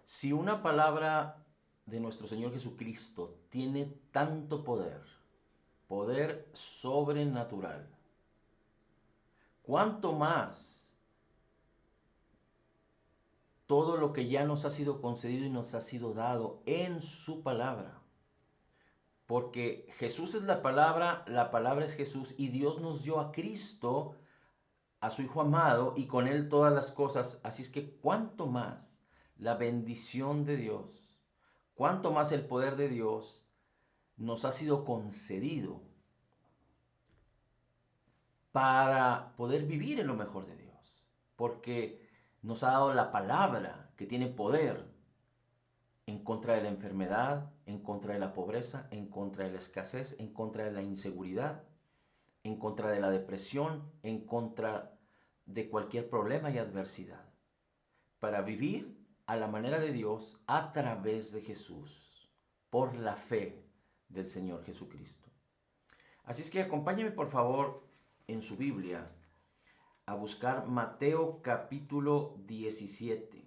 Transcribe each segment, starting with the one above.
Si una palabra de nuestro Señor Jesucristo tiene tanto poder, poder sobrenatural, ¿cuánto más todo lo que ya nos ha sido concedido y nos ha sido dado en su palabra? Porque Jesús es la palabra es Jesús y Dios nos dio a Cristo, a su Hijo amado, y con Él todas las cosas. Así es que cuánto más la bendición de Dios, cuánto más el poder de Dios nos ha sido concedido para poder vivir en lo mejor de Dios. Porque nos ha dado la palabra que tiene poder en contra de la enfermedad, en contra de la pobreza, en contra de la escasez, en contra de la inseguridad, en contra de la depresión, en contra de cualquier problema y adversidad, para vivir a la manera de Dios a través de Jesús, por la fe del Señor Jesucristo. Así es que acompáñeme por favor en su Biblia a buscar Mateo capítulo 17.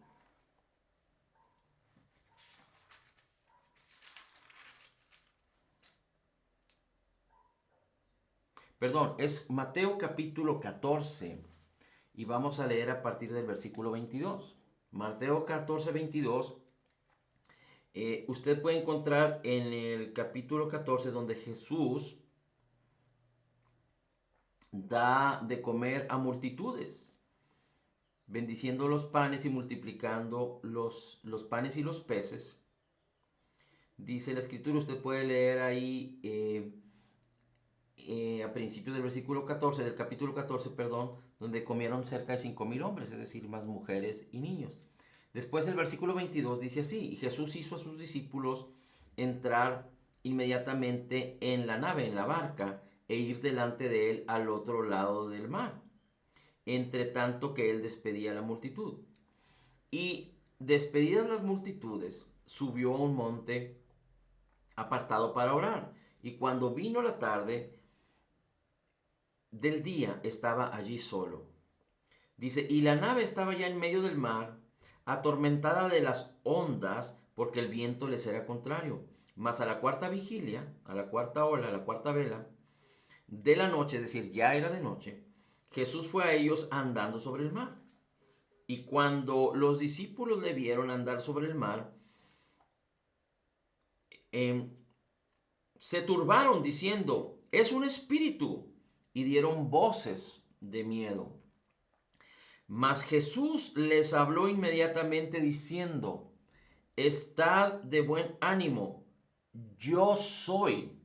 Perdón, es Mateo capítulo 14 y vamos a leer a partir del versículo 22. Mateo 14, 22. Usted puede encontrar en el capítulo 14 donde Jesús da de comer a multitudes, bendiciendo los panes y multiplicando los panes y los peces. Dice la escritura, usted puede leer ahí a principios del versículo 14, del capítulo 14, perdón, donde comieron cerca de 5,000 hombres, es decir, más mujeres y niños. Después el versículo 22 dice así, y Jesús hizo a sus discípulos entrar inmediatamente en la nave, en la barca, e ir delante de él al otro lado del mar, entre tanto que él despedía a la multitud. Y despedidas las multitudes, subió a un monte apartado para orar. Y cuando vino la tarde del día, estaba allí solo. Dice, y la nave estaba ya en medio del mar, atormentada de las ondas, porque el viento les era contrario. Mas a la cuarta vigilia, a la cuarta ola, a la cuarta vela de la noche, es decir, ya era de noche, Jesús fue a ellos andando sobre el mar. Y cuando los discípulos le vieron andar sobre el mar, eh, se turbaron diciendo, es un espíritu, y dieron voces de miedo. Mas Jesús les habló inmediatamente diciendo, estad de buen ánimo, yo soy,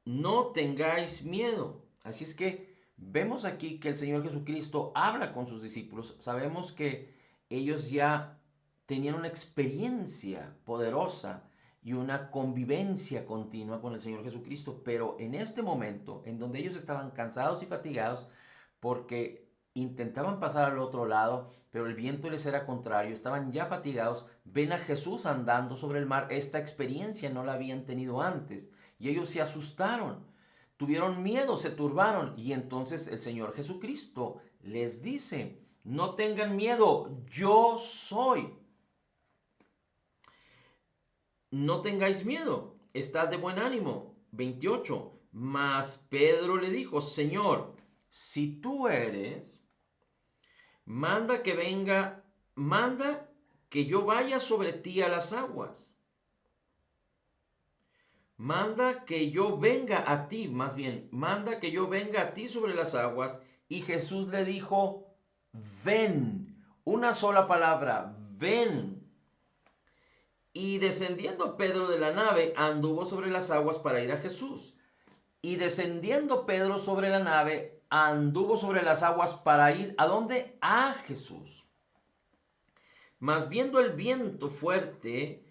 no tengáis miedo. Así es que vemos aquí que el Señor Jesucristo habla con sus discípulos. Sabemos que ellos ya tenían una experiencia poderosa y una convivencia continua con el Señor Jesucristo, pero en este momento, en donde ellos estaban cansados y fatigados, porque intentaban pasar al otro lado, pero el viento les era contrario, estaban ya fatigados, ven a Jesús andando sobre el mar. Esta experiencia no la habían tenido antes y ellos se asustaron, tuvieron miedo, se turbaron, y entonces el Señor Jesucristo les dice, no tengan miedo, yo soy. No tengáis miedo, estad de buen ánimo. 28. Mas Pedro le dijo, Señor, si tú eres, manda que venga, manda que yo vaya sobre ti a las aguas. Manda que yo venga a ti, más bien, manda que yo venga a ti sobre las aguas. Y Jesús le dijo, ven. Una sola palabra, ven. Y descendiendo Pedro de la nave, anduvo sobre las aguas para ir a Jesús. Y descendiendo Pedro sobre la nave, anduvo sobre las aguas para ir ¿a dónde? A Jesús. Mas viendo el viento fuerte,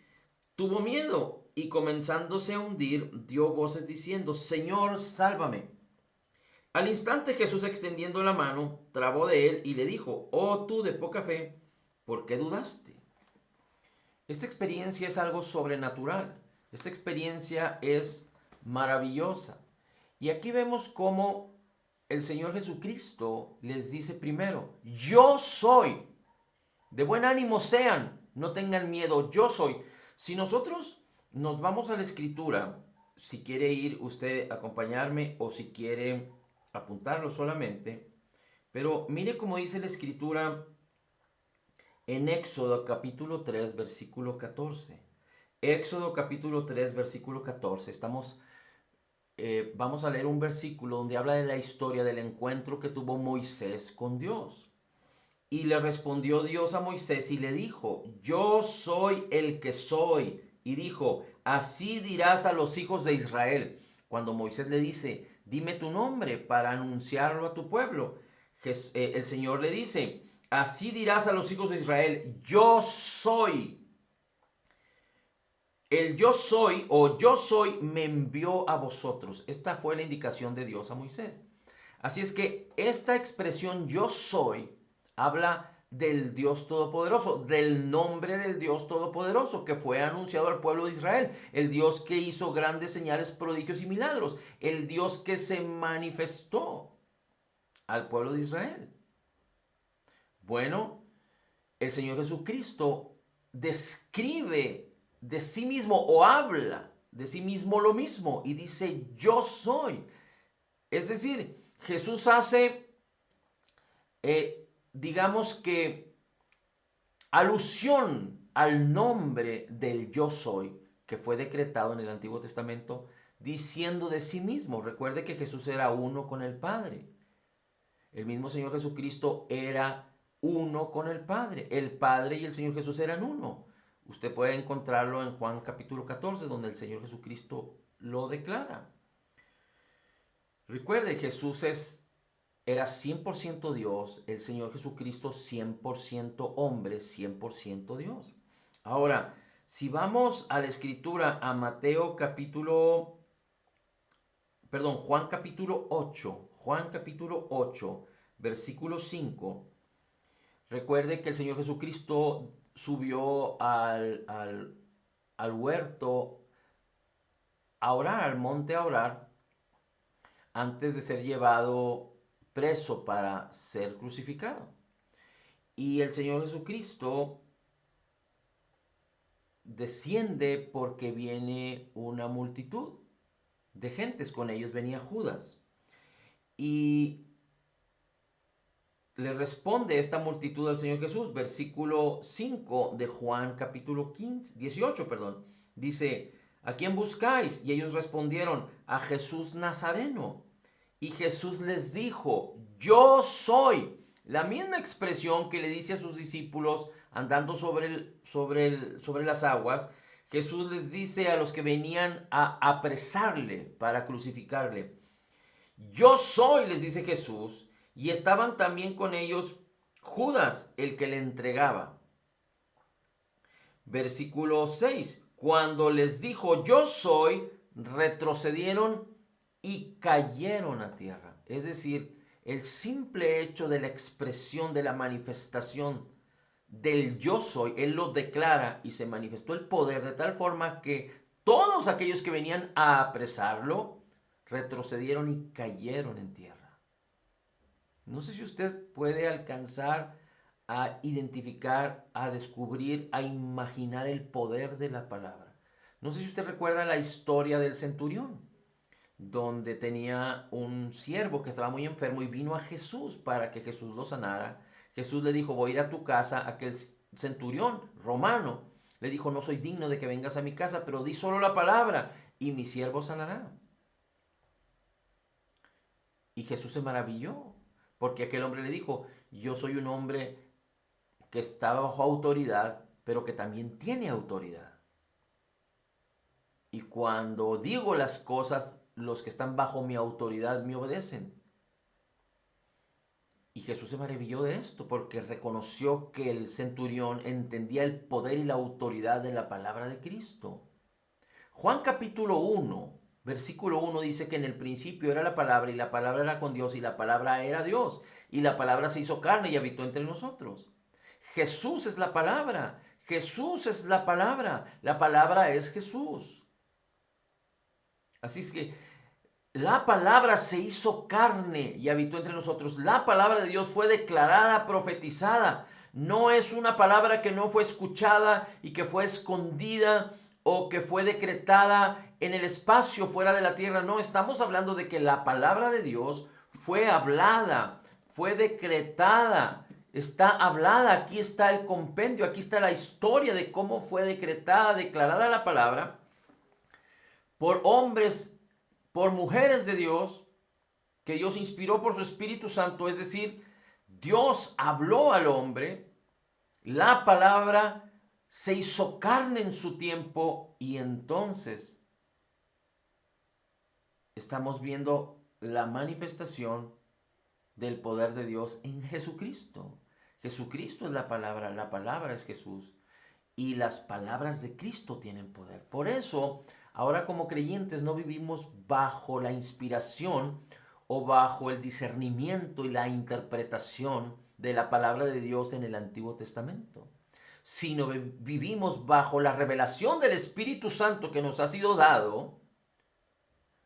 tuvo miedo y comenzándose a hundir, dio voces diciendo, Señor, sálvame. Al instante Jesús, extendiendo la mano, trabó de él y le dijo, oh tú de poca fe, ¿por qué dudaste? Esta experiencia es algo sobrenatural. Esta experiencia es maravillosa. Y aquí vemos cómo el Señor Jesucristo les dice primero, yo soy. De buen ánimo sean, no tengan miedo, yo soy. Si nosotros nos vamos a la escritura, si quiere ir usted a acompañarme o si quiere apuntarlo solamente, pero mire cómo dice la escritura en Éxodo capítulo 3, versículo 14. Éxodo capítulo 3, versículo 14. Vamos a leer un versículo donde habla de la historia del encuentro que tuvo Moisés con Dios. Y le respondió Dios a Moisés y le dijo, yo soy el que soy. Y dijo, así dirás a los hijos de Israel. Cuando Moisés le dice, dime tu nombre para anunciarlo a tu pueblo, el Señor le dice, así dirás a los hijos de Israel, yo soy. El yo soy o yo soy me envió a vosotros. Esta fue la indicación de Dios a Moisés. Así es que esta expresión yo soy habla del Dios Todopoderoso, del nombre del Dios Todopoderoso que fue anunciado al pueblo de Israel, el Dios que hizo grandes señales, prodigios y milagros, el Dios que se manifestó al pueblo de Israel. Bueno, el Señor Jesucristo describe de sí mismo o habla de sí mismo lo mismo y dice yo soy. Es decir, Jesús hace, digamos que, alusión al nombre del yo soy que fue decretado en el Antiguo Testamento, diciendo de sí mismo. Recuerde que Jesús era uno con el Padre. El mismo Señor Jesucristo era uno con el Padre. El Padre y el Señor Jesús eran uno. Usted puede encontrarlo en Juan capítulo 14, donde el Señor Jesucristo lo declara. Recuerde, era 100% Dios, el Señor Jesucristo 100% hombre, 100% Dios. Ahora, si vamos a la escritura, a Juan capítulo 8, versículo 5, recuerde que el Señor Jesucristo subió al huerto a orar, al monte a orar, antes de ser llevado preso para ser crucificado. Y el Señor Jesucristo desciende porque viene una multitud de gentes, con ellos venía Judas. Y le responde esta multitud al Señor Jesús, versículo 5 de Juan capítulo 18, dice, ¿a quién buscáis? Y ellos respondieron, a Jesús Nazareno. Y Jesús les dijo, yo soy. La misma expresión que le dice a sus discípulos andando sobre las aguas, Jesús les dice a los que venían a apresarle para crucificarle. Yo soy, les dice Jesús, y estaban también con ellos Judas, el que le entregaba. Versículo 6. Cuando les dijo yo soy, retrocedieron y cayeron a tierra. Es decir, el simple hecho de la expresión, de la manifestación del yo soy, Él lo declara y se manifestó el poder de tal forma que todos aquellos que venían a apresarlo retrocedieron y cayeron en tierra. No sé si usted puede alcanzar a identificar, a descubrir, a imaginar el poder de la palabra. No sé si usted recuerda la historia del centurión, donde tenía un siervo que estaba muy enfermo y vino a Jesús para que Jesús lo sanara. Jesús le dijo, voy a ir a tu casa. Aquel centurión romano le dijo, no soy digno de que vengas a mi casa, pero di solo la palabra y mi siervo sanará. Y Jesús se maravilló, porque aquel hombre le dijo, yo soy un hombre que está bajo autoridad, pero que también tiene autoridad. Y cuando digo las cosas, los que están bajo mi autoridad me obedecen. Y Jesús se maravilló de esto, porque reconoció que el centurión entendía el poder y la autoridad de la palabra de Cristo. Juan capítulo 1, versículo 1 dice que en el principio era la palabra y la palabra era con Dios y la palabra era Dios y la palabra se hizo carne y habitó entre nosotros. Jesús es la palabra, Jesús es la palabra es Jesús. Así es que la palabra se hizo carne y habitó entre nosotros. La palabra de Dios fue declarada, profetizada. No es una palabra que no fue escuchada y que fue escondida o que fue decretada en el espacio fuera de la tierra. No, estamos hablando de que la palabra de Dios fue hablada, fue decretada, está hablada. Aquí está el compendio, aquí está la historia de cómo fue decretada, declarada la palabra por hombres, por mujeres de Dios, que Dios inspiró por su Espíritu Santo. Es decir, Dios habló al hombre, la palabra se hizo carne en su tiempo y entonces estamos viendo la manifestación del poder de Dios en Jesucristo. Jesucristo es la palabra es Jesús y las palabras de Cristo tienen poder. Por eso, ahora como creyentes no vivimos bajo la inspiración o bajo el discernimiento y la interpretación de la palabra de Dios en el Antiguo Testamento, sino vivimos bajo la revelación del Espíritu Santo que nos ha sido dado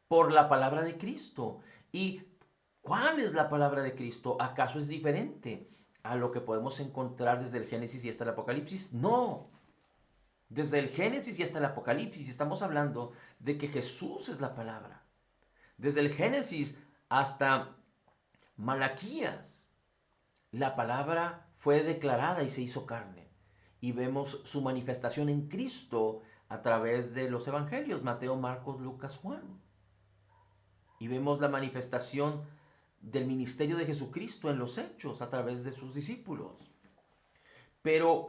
por la palabra de Cristo. ¿Y cuál es la palabra de Cristo? ¿Acaso es diferente a lo que podemos encontrar desde el Génesis y hasta el Apocalipsis? No. Desde el Génesis y hasta el Apocalipsis estamos hablando de que Jesús es la palabra. Desde el Génesis hasta Malaquías, la palabra fue declarada y se hizo carne. Y vemos su manifestación en Cristo a través de los evangelios, Mateo, Marcos, Lucas, Juan. Y vemos la manifestación del ministerio de Jesucristo en los hechos a través de sus discípulos. Pero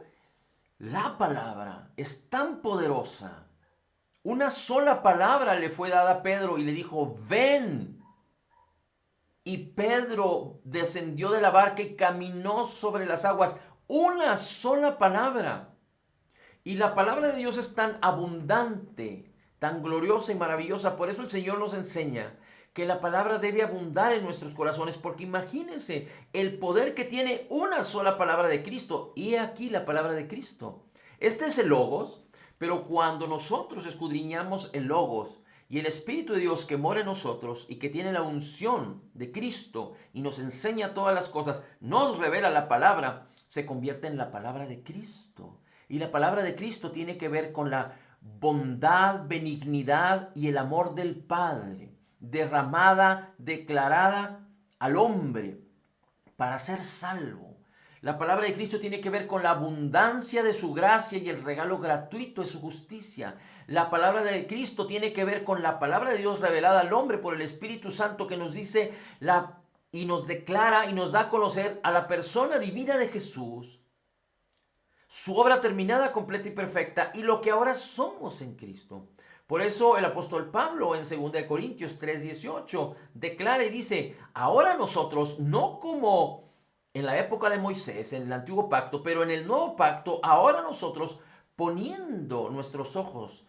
la palabra es tan poderosa. Una sola palabra le fue dada a Pedro y le dijo, ven. Y Pedro descendió de la barca y caminó sobre las aguas. Una sola palabra. Y la palabra de Dios es tan abundante, tan gloriosa y maravillosa. Por eso el Señor nos enseña que la palabra debe abundar en nuestros corazones, porque imagínense el poder que tiene una sola palabra de Cristo. Y aquí la palabra de Cristo. Este es el Logos, pero cuando nosotros escudriñamos el Logos y el Espíritu de Dios que mora en nosotros y que tiene la unción de Cristo y nos enseña todas las cosas, nos revela la palabra, se convierte en la palabra de Cristo. Y la palabra de Cristo tiene que ver con la bondad, benignidad y el amor del Padre, derramada, declarada al hombre para ser salvo. La palabra de Cristo tiene que ver con la abundancia de su gracia y el regalo gratuito de su justicia. La palabra de Cristo tiene que ver con la palabra de Dios revelada al hombre por el Espíritu Santo que nos dice y nos declara y nos da a conocer a la persona divina de Jesús, su obra terminada, completa y perfecta, y lo que ahora somos en Cristo. Por eso el apóstol Pablo en 2 Corintios 3:18 declara y dice, ahora nosotros, no como en la época de Moisés, en el antiguo pacto, pero en el nuevo pacto, ahora nosotros poniendo nuestros ojos,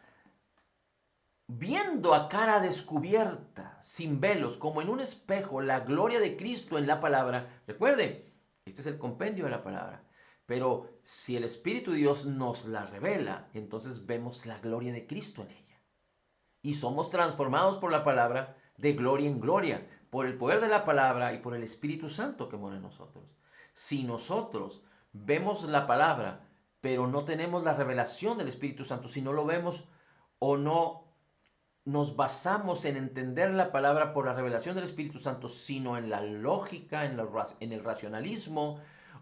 viendo a cara descubierta, sin velos, como en un espejo, la gloria de Cristo en la palabra. Recuerden, este es el compendio de la palabra. Pero si el Espíritu de Dios nos la revela, entonces vemos la gloria de Cristo en ella. Y somos transformados por la palabra de gloria en gloria, por el poder de la palabra y por el Espíritu Santo que mora en nosotros. Si nosotros vemos la palabra, pero no tenemos la revelación del Espíritu Santo, si no lo vemos o no nos basamos en entender la palabra por la revelación del Espíritu Santo, sino en la lógica, en el racionalismo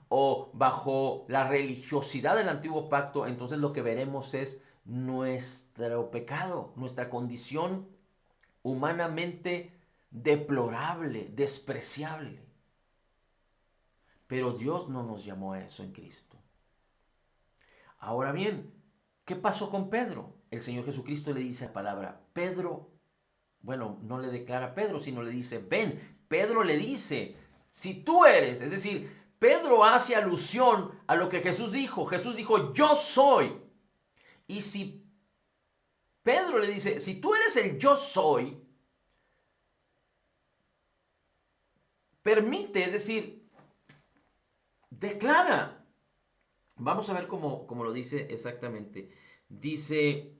o bajo la religiosidad del antiguo pacto, entonces lo que veremos es nuestro pecado, nuestra condición humanamente deplorable, despreciable. Pero Dios no nos llamó a eso en Cristo. Ahora bien, ¿qué pasó con Pedro? El Señor Jesucristo le dice la palabra, Pedro, bueno, no le declara a Pedro, sino le dice, ven. Pedro le dice, si tú eres, es decir, Pedro hace alusión a lo que Jesús dijo. Jesús dijo, yo soy. Y si Pedro le dice, si tú eres el yo soy, permite, es decir, declara. Vamos a ver cómo lo dice exactamente. Dice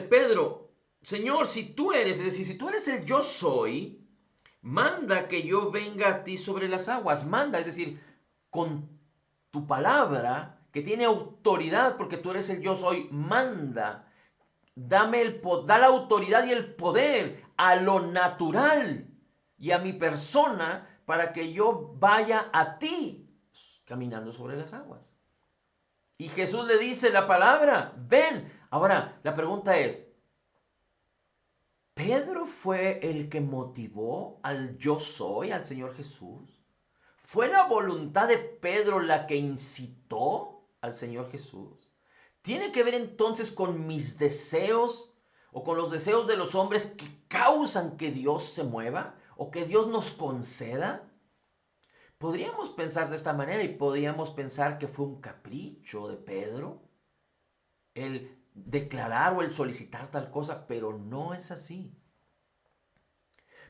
Pedro, Señor, si tú eres, es decir, si tú eres el yo soy, manda que yo venga a ti sobre las aguas. Manda, es decir, con tu palabra, que tiene autoridad porque tú eres el yo soy, manda. Da la autoridad y el poder a lo natural y a mi persona para que yo vaya a ti caminando sobre las aguas. Y Jesús le dice la palabra, ven. Ahora, la pregunta es, ¿Pedro fue el que motivó al yo soy, al Señor Jesús? ¿Fue la voluntad de Pedro la que incitó al Señor Jesús? ¿Tiene que ver entonces con mis deseos o con los deseos de los hombres que causan que Dios se mueva o que Dios nos conceda? Podríamos pensar de esta manera y podríamos pensar que fue un capricho de Pedro el declarar o el solicitar tal cosa, pero no es así.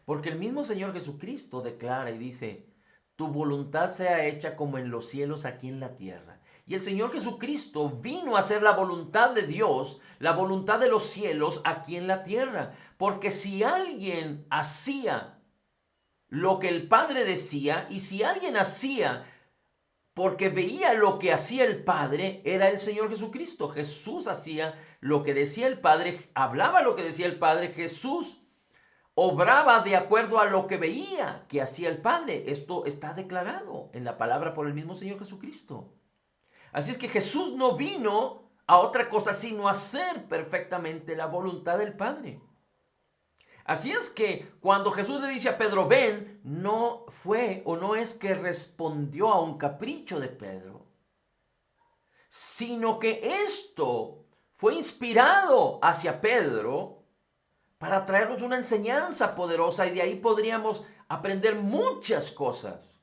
Porque el mismo Señor Jesucristo declara y dice, tu voluntad sea hecha como en los cielos aquí en la tierra. Y el Señor Jesucristo vino a hacer la voluntad de Dios, la voluntad de los cielos aquí en la tierra. Porque si alguien hacía lo que el Padre decía, y si alguien hacía porque veía lo que hacía el Padre, era el Señor Jesucristo. Jesús hacía lo que decía el Padre, hablaba lo que decía el Padre. Jesús obraba de acuerdo a lo que veía que hacía el Padre. Esto está declarado en la palabra por el mismo Señor Jesucristo. Así es que Jesús no vino a otra cosa sino a hacer perfectamente la voluntad del Padre. Así es que cuando Jesús le dice a Pedro, ven, no fue o no es que respondió a un capricho de Pedro, sino que esto fue inspirado hacia Pedro para traernos una enseñanza poderosa y de ahí podríamos aprender muchas cosas.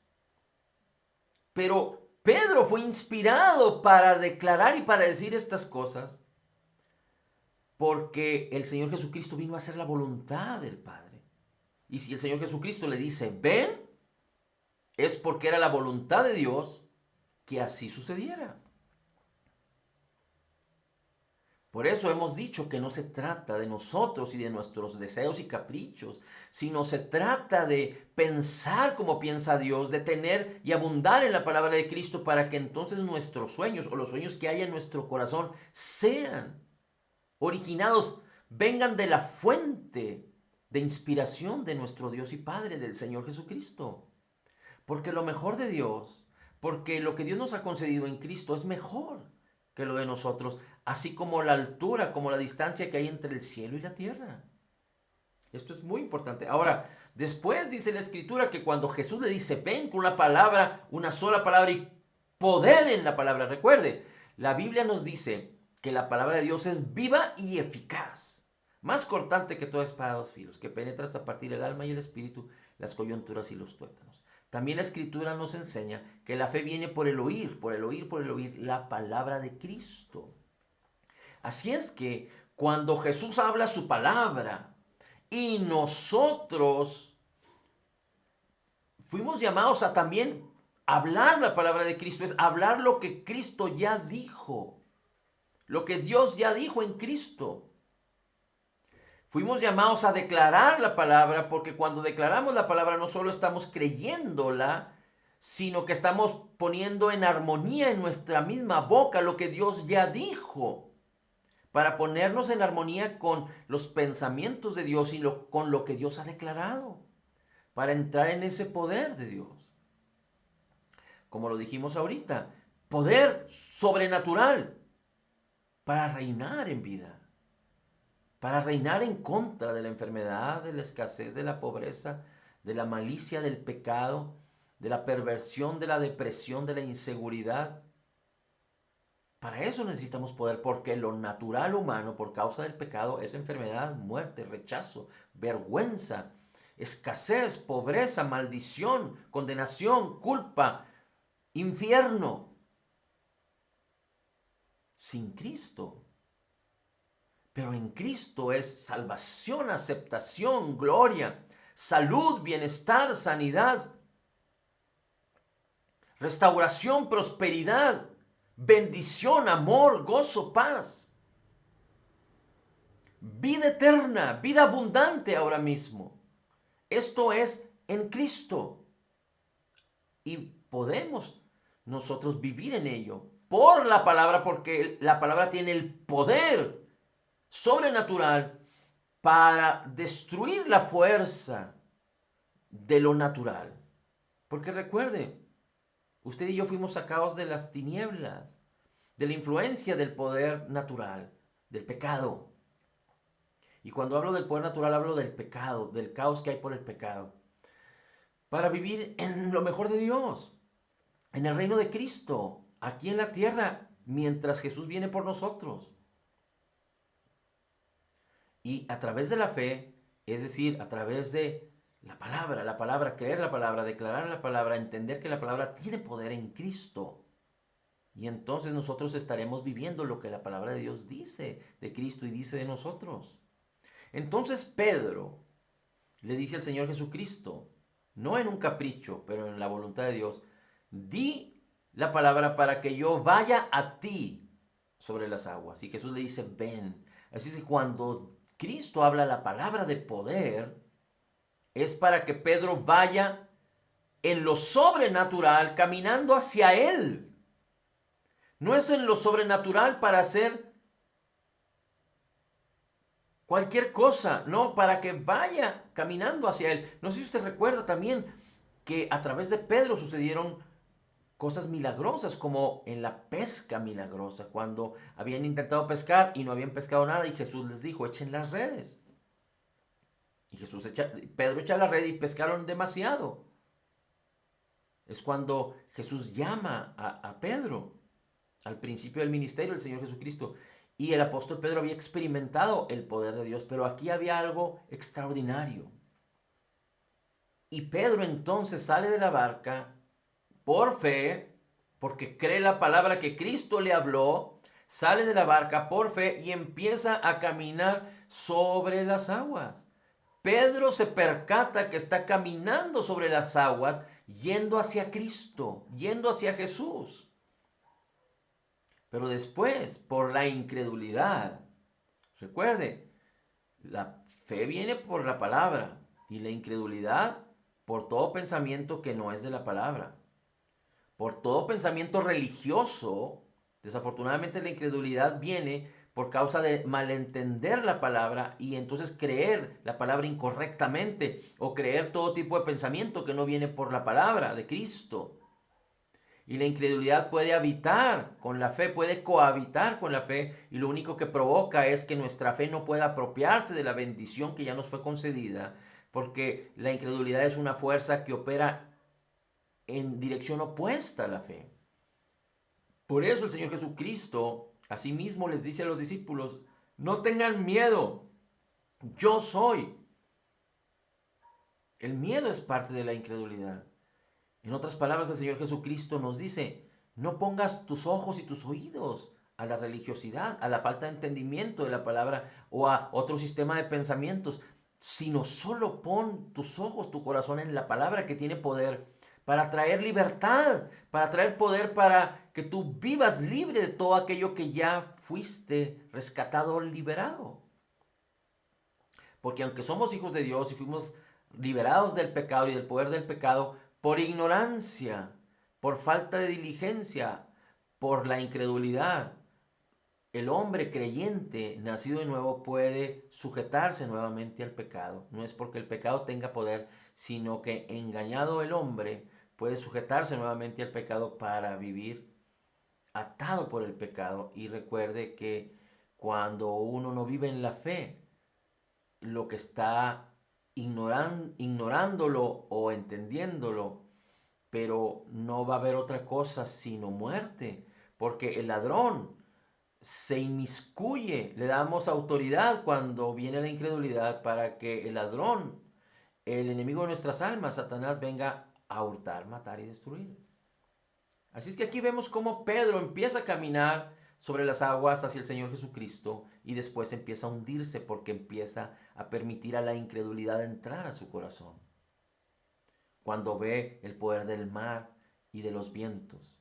Pero Pedro fue inspirado para declarar y para decir estas cosas porque el Señor Jesucristo vino a hacer la voluntad del Padre. Y si el Señor Jesucristo le dice, ven, es porque era la voluntad de Dios que así sucediera. Por eso hemos dicho que no se trata de nosotros y de nuestros deseos y caprichos, sino se trata de pensar como piensa Dios, de tener y abundar en la palabra de Cristo para que entonces nuestros sueños o los sueños que hay en nuestro corazón sean originados, vengan de la fuente de inspiración de nuestro Dios y Padre, del Señor Jesucristo. Porque lo mejor de Dios, porque lo que Dios nos ha concedido en Cristo es mejor que lo de nosotros, así como la altura, como la distancia que hay entre el cielo y la tierra. Esto es muy importante. Ahora, después dice la Escritura que cuando Jesús le dice, ven con una palabra, una sola palabra y poder en la palabra. Recuerde, la Biblia nos dice que la palabra de Dios es viva y eficaz, más cortante que toda espada de dos filos, que penetra hasta partir el alma y el espíritu, las coyunturas y los tuétanos. También la Escritura nos enseña que la fe viene por el oír, por el oír, por el oír la palabra de Cristo. Así es que cuando Jesús habla su palabra y nosotros fuimos llamados a también hablar la palabra de Cristo, es hablar lo que Cristo ya dijo. Lo que Dios ya dijo en Cristo. Fuimos llamados a declarar la palabra porque cuando declaramos la palabra no solo estamos creyéndola, sino que estamos poniendo en armonía en nuestra misma boca lo que Dios ya dijo, para ponernos en armonía con los pensamientos de Dios y con lo que Dios ha declarado, para entrar en ese poder de Dios. Como lo dijimos ahorita, poder sobrenatural para reinar en vida, para reinar en contra de la enfermedad, de la escasez, de la pobreza, de la malicia, del pecado, de la perversión, de la depresión, de la inseguridad. Para eso necesitamos poder, porque lo natural humano por causa del pecado es enfermedad, muerte, rechazo, vergüenza, escasez, pobreza, maldición, condenación, culpa, infierno. Sin Cristo. Pero en Cristo es salvación, aceptación, gloria, salud, bienestar, sanidad, restauración, prosperidad, bendición, amor, gozo, paz, vida eterna, vida abundante ahora mismo. Esto es en Cristo. Y podemos nosotros vivir en ello por la palabra, porque la palabra tiene el poder sobrenatural para destruir la fuerza de lo natural. Porque recuerde, usted y yo fuimos sacados de las tinieblas, de la influencia del poder natural, del pecado. Y cuando hablo del poder natural, hablo del pecado, del caos que hay por el pecado. Para vivir en lo mejor de Dios, en el reino de Cristo, aquí en la tierra, mientras Jesús viene por nosotros. Y a través de la fe, es decir, a través de la palabra, creer la palabra, declarar la palabra, entender que la palabra tiene poder en Cristo. Y entonces nosotros estaremos viviendo lo que la palabra de Dios dice de Cristo y dice de nosotros. Entonces Pedro le dice al Señor Jesucristo, no en un capricho, pero en la voluntad de Dios, di la palabra para que yo vaya a ti sobre las aguas. Y Jesús le dice, ven. Así es que cuando Cristo habla la palabra de poder, es para que Pedro vaya en lo sobrenatural caminando hacia Él. No es en lo sobrenatural para hacer cualquier cosa, no, para que vaya caminando hacia Él. No sé si usted recuerda también que a través de Pedro sucedieron cosas milagrosas, como en la pesca milagrosa, cuando habían intentado pescar y no habían pescado nada y Jesús les dijo, echen las redes. Y Pedro echa la red y pescaron demasiado. Es cuando Jesús llama a Pedro al principio del ministerio del Señor Jesucristo. Y el apóstol Pedro había experimentado el poder de Dios, pero aquí había algo extraordinario. Y Pedro entonces sale de la barca por fe, porque cree la palabra que Cristo le habló, sale de la barca por fe y empieza a caminar sobre las aguas. Pedro se percata que está caminando sobre las aguas, yendo hacia Cristo, yendo hacia Jesús. Pero después, por la incredulidad, recuerde, la fe viene por la palabra y la incredulidad por todo pensamiento que no es de la palabra. Por todo pensamiento religioso, desafortunadamente la incredulidad viene por causa de malentender la palabra y entonces creer la palabra incorrectamente o creer todo tipo de pensamiento que no viene por la palabra de Cristo. Y la incredulidad puede habitar con la fe, puede cohabitar con la fe y lo único que provoca es que nuestra fe no pueda apropiarse de la bendición que ya nos fue concedida, porque la incredulidad es una fuerza que opera en dirección opuesta a la fe. Por eso el Señor Jesucristo asimismo les dice a los discípulos, no tengan miedo, yo soy. El miedo es parte de la incredulidad. En otras palabras, el Señor Jesucristo nos dice, no pongas tus ojos y tus oídos a la religiosidad, a la falta de entendimiento de la palabra o a otro sistema de pensamientos, sino solo pon tus ojos, tu corazón en la palabra que tiene poder para traer libertad, para traer poder para que tú vivas libre de todo aquello que ya fuiste rescatado o liberado. Porque aunque somos hijos de Dios y fuimos liberados del pecado y del poder del pecado, por ignorancia, por falta de diligencia, por la incredulidad, el hombre creyente, nacido de nuevo, puede sujetarse nuevamente al pecado. No es porque el pecado tenga poder, sino que engañado el hombre puede sujetarse nuevamente al pecado para vivir atado por el pecado. Y recuerde que cuando uno no vive en la fe, lo que está ignorándolo o entendiéndolo, pero no va a haber otra cosa sino muerte, porque el ladrón se inmiscuye, le damos autoridad cuando viene la incredulidad para que el ladrón, el enemigo de nuestras almas, Satanás, venga a hurtar, matar y destruir. Así es que aquí vemos cómo Pedro empieza a caminar sobre las aguas hacia el Señor Jesucristo y después empieza a hundirse porque empieza a permitir a la incredulidad entrar a su corazón. Cuando ve el poder del mar y de los vientos.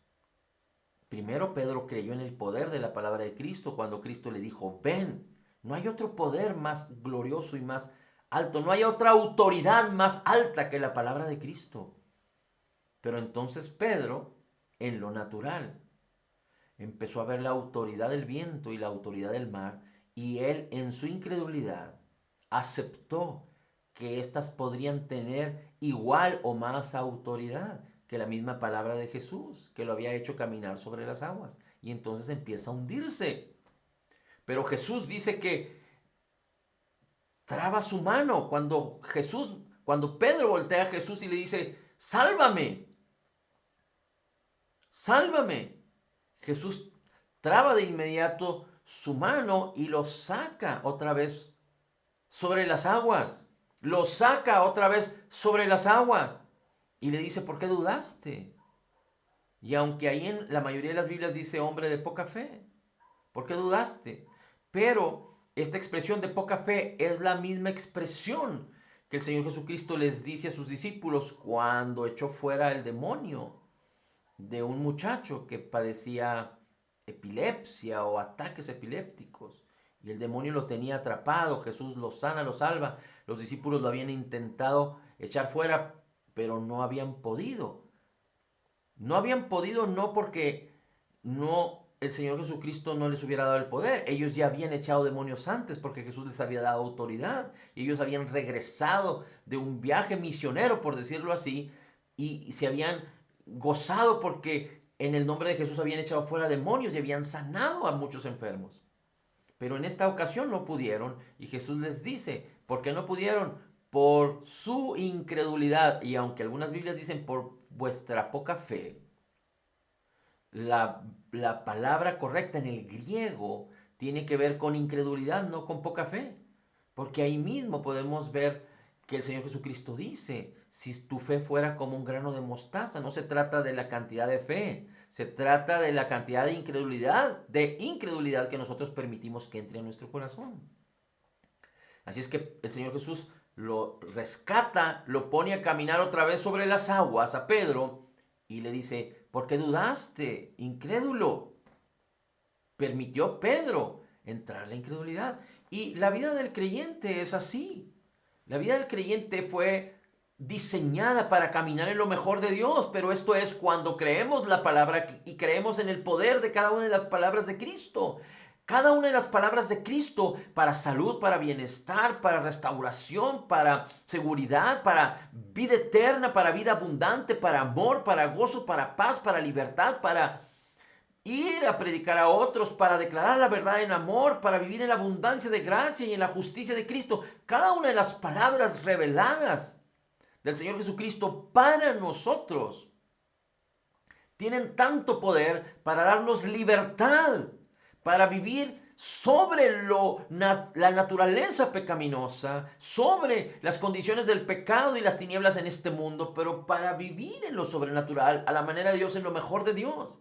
Primero Pedro creyó en el poder de la palabra de Cristo cuando Cristo le dijo, ven, no hay otro poder más glorioso y más alto, no hay otra autoridad más alta que la palabra de Cristo. Pero entonces Pedro en lo natural. Empezó a ver la autoridad del viento y la autoridad del mar, y él en su incredulidad aceptó que éstas podrían tener igual o más autoridad que la misma palabra de Jesús, que lo había hecho caminar sobre las aguas. Y entonces empieza a hundirse. Pero Jesús dice que traba su mano cuando Pedro voltea a Jesús y le dice, sálvame, sálvame. Jesús traba de inmediato su mano y lo saca otra vez sobre las aguas. Lo saca otra vez sobre las aguas. Y le dice, ¿por qué dudaste? Y aunque ahí en la mayoría de las Biblias dice hombre de poca fe, ¿por qué dudaste? Pero esta expresión de poca fe es la misma expresión que el Señor Jesucristo les dice a sus discípulos cuando echó fuera el demonio de un muchacho que padecía epilepsia o ataques epilépticos. Y el demonio lo tenía atrapado. Jesús lo sana, lo salva. Los discípulos lo habían intentado echar fuera, pero no habían podido. No habían podido no porque el Señor Jesucristo no les hubiera dado el poder. Ellos ya habían echado demonios antes porque Jesús les había dado autoridad. Y ellos habían regresado de un viaje misionero, por decirlo así, y se habían gozado porque en el nombre de Jesús habían echado fuera demonios y habían sanado a muchos enfermos. Pero en esta ocasión no pudieron y Jesús les dice, ¿por qué no pudieron? Por su incredulidad. Y aunque algunas Biblias dicen por vuestra poca fe, la palabra correcta en el griego tiene que ver con incredulidad, no con poca fe. Porque ahí mismo podemos ver que el Señor Jesucristo dice, si tu fe fuera como un grano de mostaza, no se trata de la cantidad de fe, se trata de la cantidad de incredulidad que nosotros permitimos que entre en nuestro corazón. Así es que el Señor Jesús lo rescata, lo pone a caminar otra vez sobre las aguas a Pedro y le dice, ¿por qué dudaste, incrédulo? Permitió Pedro entrar en la incredulidad. Y la vida del creyente es así. La vida del creyente fue diseñada para caminar en lo mejor de Dios, pero esto es cuando creemos la palabra y creemos en el poder de cada una de las palabras de Cristo. Cada una de las palabras de Cristo para salud, para bienestar, para restauración, para seguridad, para vida eterna, para vida abundante, para amor, para gozo, para paz, para libertad, para ir a predicar a otros, para declarar la verdad en amor, para vivir en la abundancia de gracia y en la justicia de Cristo. Cada una de las palabras reveladas del Señor Jesucristo para nosotros tienen tanto poder para darnos libertad, para vivir sobre la naturaleza pecaminosa, sobre las condiciones del pecado y las tinieblas en este mundo, pero para vivir en lo sobrenatural, a la manera de Dios, en lo mejor de Dios.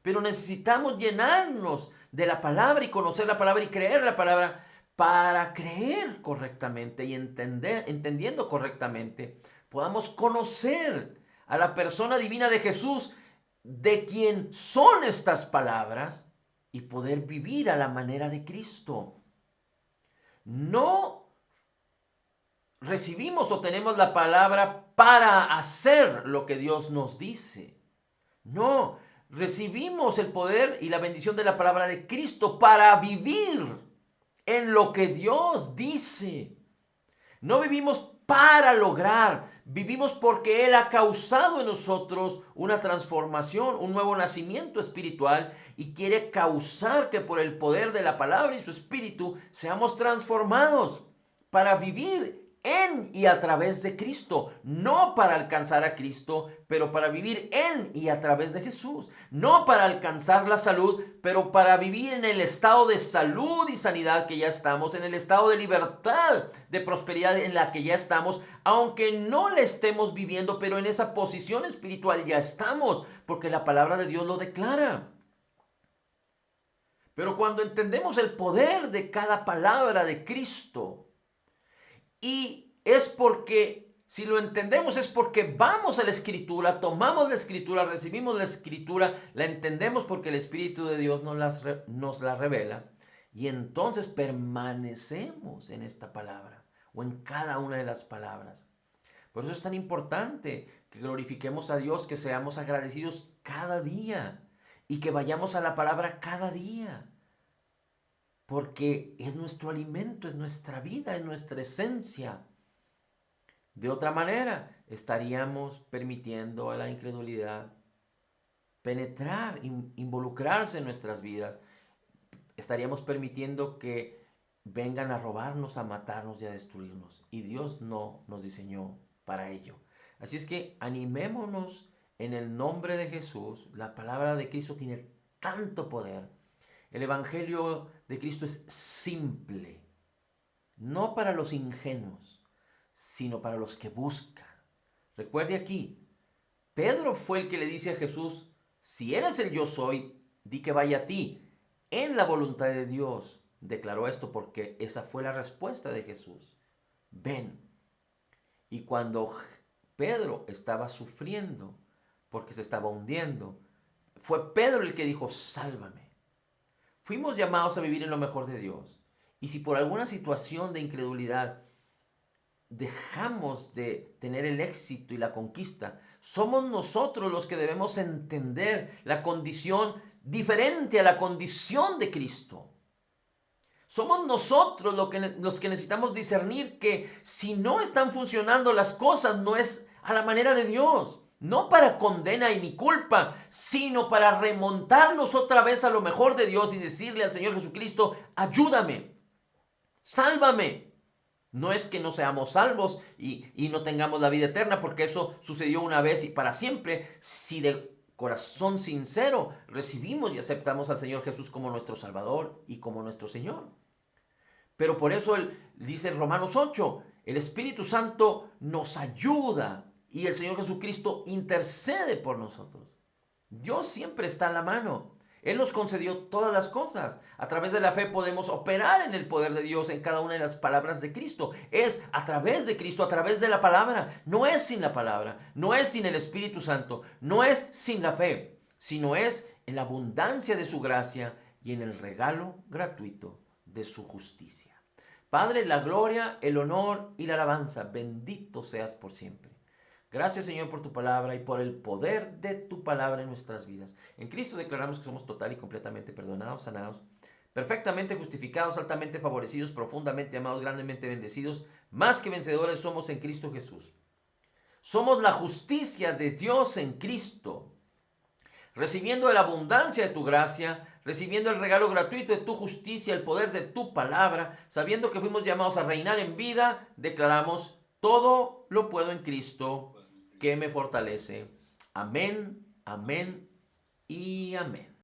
Pero necesitamos llenarnos de la palabra y conocer la palabra y creer la palabra para creer correctamente y entendiendo correctamente, podamos conocer a la persona divina de Jesús, de quien son estas palabras, y poder vivir a la manera de Cristo. No recibimos o tenemos la palabra para hacer lo que Dios nos dice. No, recibimos el poder y la bendición de la palabra de Cristo para vivir en lo que Dios dice. No vivimos para lograr, vivimos porque Él ha causado en nosotros una transformación, un nuevo nacimiento espiritual y quiere causar que por el poder de la palabra y su espíritu seamos transformados para vivir en y a través de Cristo, no para alcanzar a Cristo, pero para vivir en y a través de Jesús, no para alcanzar la salud, pero para vivir en el estado de salud y sanidad que ya estamos, en el estado de libertad, de prosperidad en la que ya estamos, aunque no la estemos viviendo, pero en esa posición espiritual ya estamos, porque la palabra de Dios lo declara. Pero cuando entendemos el poder de cada palabra de Cristo, y es porque, si lo entendemos, es porque vamos a la Escritura, tomamos la Escritura, recibimos la Escritura, la entendemos porque el Espíritu de Dios nos la revela. Y entonces permanecemos en esta palabra o en cada una de las palabras. Por eso es tan importante que glorifiquemos a Dios, que seamos agradecidos cada día y que vayamos a la palabra cada día, porque es nuestro alimento, es nuestra vida, es nuestra esencia. De otra manera, estaríamos permitiendo a la incredulidad penetrar, involucrarse en nuestras vidas. Estaríamos permitiendo que vengan a robarnos, a matarnos y a destruirnos. Y Dios no nos diseñó para ello. Así es que animémonos en el nombre de Jesús. La palabra de Cristo tiene tanto poder. El Evangelio de Cristo es simple, no para los ingenuos, sino para los que buscan. Recuerde aquí, Pedro fue el que le dice a Jesús, si eres el yo soy, di que vaya a ti. En la voluntad de Dios declaró esto porque esa fue la respuesta de Jesús. Ven. Y cuando Pedro estaba sufriendo porque se estaba hundiendo, fue Pedro el que dijo, sálvame. Fuimos llamados a vivir en lo mejor de Dios. Y si por alguna situación de incredulidad dejamos de tener el éxito y la conquista, somos nosotros los que debemos entender la condición diferente a la condición de Cristo. Somos nosotros los que necesitamos discernir que si no están funcionando las cosas, no es a la manera de Dios. No para condena y ni culpa, sino para remontarnos otra vez a lo mejor de Dios y decirle al Señor Jesucristo, ayúdame, sálvame. No es que no seamos salvos y no tengamos la vida eterna, porque eso sucedió una vez y para siempre, si de corazón sincero recibimos y aceptamos al Señor Jesús como nuestro Salvador y como nuestro Señor. Pero por eso él dice en Romanos 8, el Espíritu Santo nos ayuda y el Señor Jesucristo intercede por nosotros. Dios siempre está a la mano. Él nos concedió todas las cosas. A través de la fe podemos operar en el poder de Dios en cada una de las palabras de Cristo. Es a través de Cristo, a través de la palabra. No es sin la palabra, no es sin el Espíritu Santo, no es sin la fe, sino es en la abundancia de su gracia y en el regalo gratuito de su justicia. Padre, la gloria, el honor y la alabanza, bendito seas por siempre. Gracias, Señor, por tu palabra y por el poder de tu palabra en nuestras vidas. En Cristo declaramos que somos total y completamente perdonados, sanados, perfectamente justificados, altamente favorecidos, profundamente amados, grandemente bendecidos, más que vencedores somos en Cristo Jesús. Somos la justicia de Dios en Cristo, recibiendo de la abundancia de tu gracia, recibiendo el regalo gratuito de tu justicia, el poder de tu palabra, sabiendo que fuimos llamados a reinar en vida, declaramos todo lo puedo en Cristo que me fortalece. Amén, amén y amén.